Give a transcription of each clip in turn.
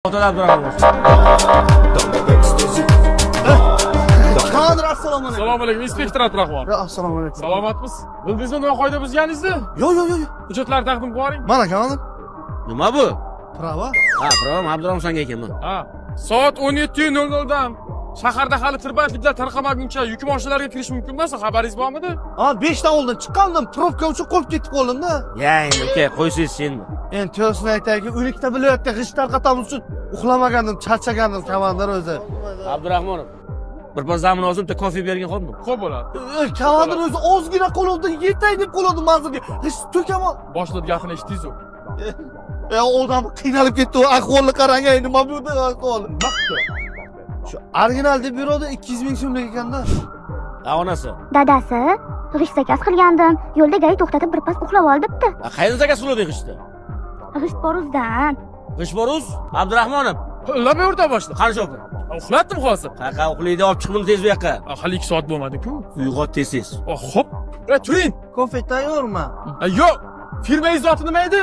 Kadir assalomu alaykum. Assalomu alaykum, inspektor Abdurahmon. Assalomu alaykum. Salomatmisiz? Bildingizmi nima qoida buzganingizni? Yo'q. Hujjatlarni taqdim qilib yuboring. Mana kadir. Nima bu? Prava. Ha, prava Abdurahmonsonga ekanman. Ha. Soat 17:00 dan shaharda hali tirbandliklar tarqamaguncha yuk mashinalarga kirish mumkin emas, xabaringiz bormidi? Ha, 5 ta oldin chiqqandim, probka uchun qolib ketib qoldim-da. Endi uka, qo'ysiz endi. Endi to'g'risini aytayki, o'likda viloyatda g'isht tarqatamiz uchun uxlamagandim, charchagandim kavandir o'zi. Abdurahmonov. Bir pas zamin ozim bitta kofe bergan qoldim. Xo'p bo'ladi. Kavandir o'zi ozgina qo'lida yetay deb qoldim mazirga. G'isht to'kaman. Boshida gapini eshitdingiz-ku. Odam qiynalib ketdi, ahvolni qarang, nima bo'ldi ahvol. Shu original deb yuradi 200 ming so'mlik ekanda. Ha, onasi. Dadasi g'isht zakaz qilgandim. Yo'lda gari to'xtatib bir pas uxlab ol debdi. Qayerda zakaz qildi g'ishtni? G'isht bor o'zidan. G'isht boruz? Abdurahmonov. Qo'llab o'rta boshla. Qancha o'qi? Uxlatdim hozir. Qaqa uxlaydi, olib chiqdim tez bu yoqqa. Hali 2 soat bo'lmadi-ku. Uyg'ot tez. Xo'p. Turing. Kofe tayyormi? Yo'q. Firmangiz zoti nima edi?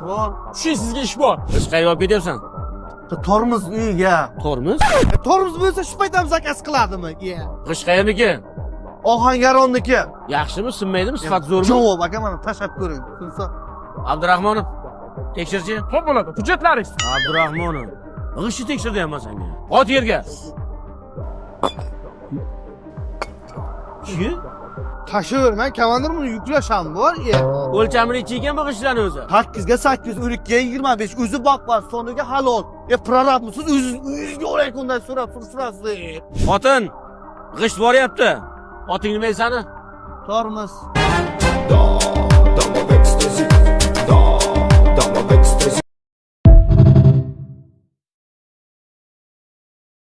Bor. Shu sizga ish bor. Biz qayerga olib ketyapsan? Tormoz uyga. Tormoz? Tormoz bo'lsa shu payt ham zakaz qiladimi? G'isht qayerniki? Ohangaronniki. Yaxshimi, sinmaydimi? Sifat zo'rmi? Javob aka, mana tashlab ko'ring. Sinsa. Abdurahmonov. Tekshirchi. Xo'p bo'ladi. Hujjatlaringiz. Abdurahmonov. G'ishtni tekshirdi ham senga. Ot yerga. Chi? Tashavermang, kavandir buni yuklasham bor. O'lchamini ichigan bu g'ishtlarni o'zi. 8 ga 8, o'likka 25, o'zi boqmas, soniga halol. Prorabmisiz o'zingizga o'raylik undan so'rab turasiz. Xotin, g'isht boryapti. Oting nima sani? Tormoz.